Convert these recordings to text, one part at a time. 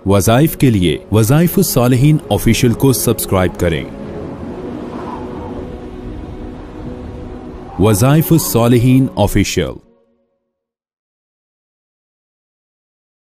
वज़ाइफ के लिए वज़ाइफुस्सालिहीन ऑफिशियल को सब्सक्राइब करें। वज़ाइफुस्सालिहीन ऑफिशियल।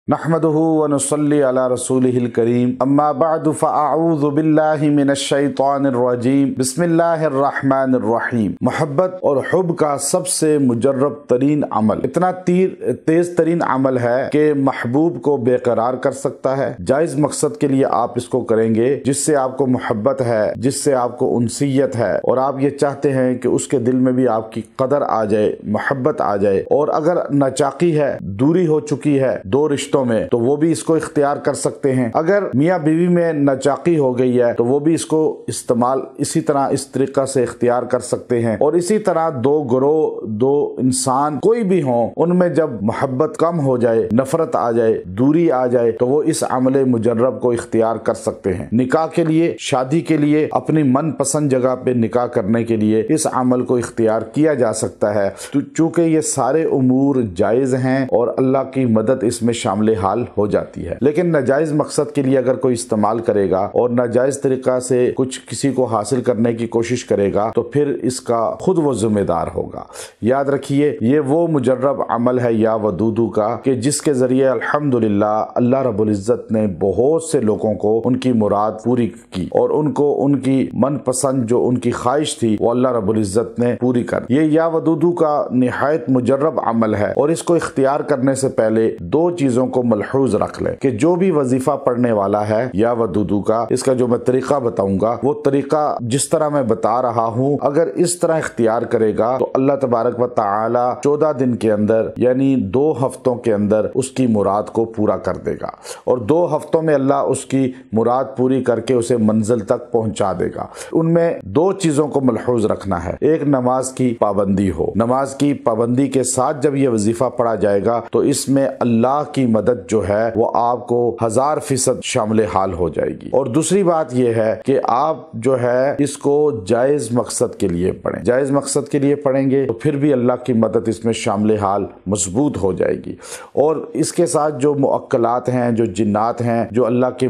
नहमदुहु व नुसल्ली अला रसूलिहिल करीम, अम्मा बअदु फ़अऊज़ु बिल्लाहि मिनश्शैतानिर रजीम, बिस्मिल्लाहिर रहमानिर रहीम। मोहब्बत और हुब का सबसे मुजर्रब तरीन अमल, इतना तेज तरीन अमल है कि महबूब को बेकरार कर सकता है। जायज़ मकसद के लिए आप इसको करेंगे जिससे आपको मोहब्बत है, जिससे आपको उनसियत है और आप ये चाहते हैं कि उसके दिल में भी आपकी कदर आ जाए, मोहब्बत आ जाए। और अगर नाचाकी है, दूरी हो चुकी है दो रिश्तों में, तो वो भी इसको इख्तियार कर सकते हैं। अगर मियाँ बीवी में नाचाकी हो गई है तो वो भी इसको इस्तेमाल इसी तरह इस तरीका से इख्तियार कर सकते हैं। और इसी तरह दो गिरोह, दो इंसान कोई भी हो, उनमें जब मोहब्बत कम हो जाए, नफरत आ जाए, दूरी आ जाए, तो वो इस अमले मुजर्रब को इख्तियार कर सकते हैं। निकाह के लिए, शादी के लिए, अपनी मन पसंद जगह पे निकाह करने के लिए इस अमल को इख्तियार किया जा सकता है। तो चूंकि ये सारे उमूर जायज हैं और अल्लाह की मदद इसमें शामिल हाल हो जाती है, लेकिन नाजायज मकसद के लिए अगर कोई इस्तेमाल करेगा और नाजायज तरीका से कुछ किसी को हासिल करने की कोशिश करेगा तो फिर इसका खुद वो जिम्मेदार होगा। याद रखिए, ये वो मुजर्रब अमल है या वदूदू का कि जिसके जरिए अल्हम्दुलिल्लाह अल्लाह रब्बुल इज्जत ने बहुत से लोगों को उनकी मुराद पूरी की और उनको उनकी मनपसंद जो उनकी ख्वाहिश थी वो अल्लाह रब्बुल इज्जत ने पूरी कर। ये या वदूदू का निहायत मुजर्रब अमल है और इसको इख्तियार करने से पहले दो चीजों को मलहूज रख ले कि जो भी वजीफा पढ़ने वाला है या वदूदू का, इसका जो मैं तरीका बताऊंगा वो तरीका जिस तरह मैं बता रहा हूं, अगर इस तरह इख्तियार करेगा तो अल्लाह तबारक व तआला 14 दिन के अंदर यानी 2 हफ्तों के अंदर उसकी मुराद को पूरा कर देगा और 2 हफ्तों में अल्लाह उसकी मुराद पूरी करके उसे मंजिल तक पहुंचा देगा। उनमें 2 चीजों को मलहूज रखना है। एक, नमाज की पाबंदी हो। नमाज की पाबंदी के साथ जब यह वजीफा पढ़ा जाएगा तो इसमें अल्लाह की मदद जो है वो आपको 1000% शामिल हाल हो जाएगी। और दूसरी बात यह है कि आप जो है इसको जायज मकसद के लिए पढ़ें। जायज मकसद के लिए पढ़ेंगे तो फिर भी अल्लाह की मदद इसमें शामिल हाल मजबूत हो जाएगी। और इसके साथ जो मुअक्कलात हैं, जो जिन्नात हैं, जो अल्लाह की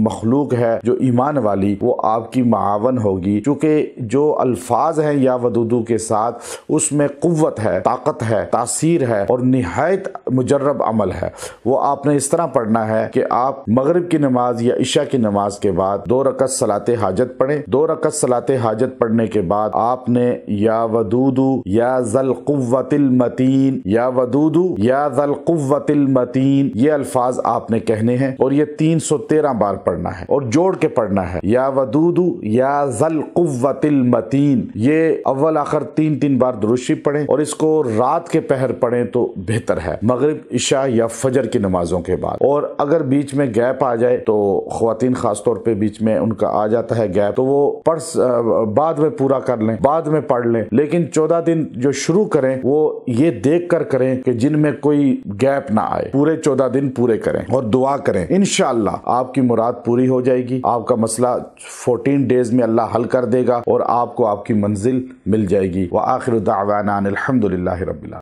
मखलूक है, जो ईमान वाली, वो आपकी मावन होगी। क्योंकि जो अल्फाज हैं या वदूदू के साथ उसमें कुव्वत है, ताकत है, तासीर है और निहायत मुजर्रब अमल है। वो आपने इस तरह पढ़ना है कि आप मगरिब की नमाज या इशा की नमाज के बाद 2 रकत सलाते हाजत पढ़ें। 2 रकत सलाते हाजत पढ़ने के बाद आपने या वदूदू या ज़ल कुव्वतिल मतीन, या वदूदू या ज़ल कुव्वतिल मतीन, ये अल्फाज आपने कहने हैं और ये 313 बार पढ़ना है और जोड़ के पढ़ना है। या वदूदू या ज़ल कुव्वतिल मतीन, ये अव्वल आखिर 3 बार दुरूद शरीफ पढ़ें और इसको रात के पहर पढ़ें तो बेहतर है, मगरिब, इशा या फजर की नमाजों के बाद। और अगर बीच में गैप आ जाए तो ख्वातीन खास तौर पे बीच में उनका आ जाता है गैप, तो वो बाद में पूरा कर लें, बाद में पढ़ लें। लेकिन 14 दिन जो शुरू करें वो ये देख कर करें कि जिनमें कोई गैप ना आए, पूरे 14 दिन पूरे करें और दुआ करें। इंशाअल्लाह आपकी मुराद पूरी हो जाएगी। आपका मसला 14 डेज में अल्लाह हल कर देगा और आपको आपकी मंजिल मिल जाएगी। व आखिरु दावाना अनिल हम्दुलिल्लाहि रब्बिल आलमीन।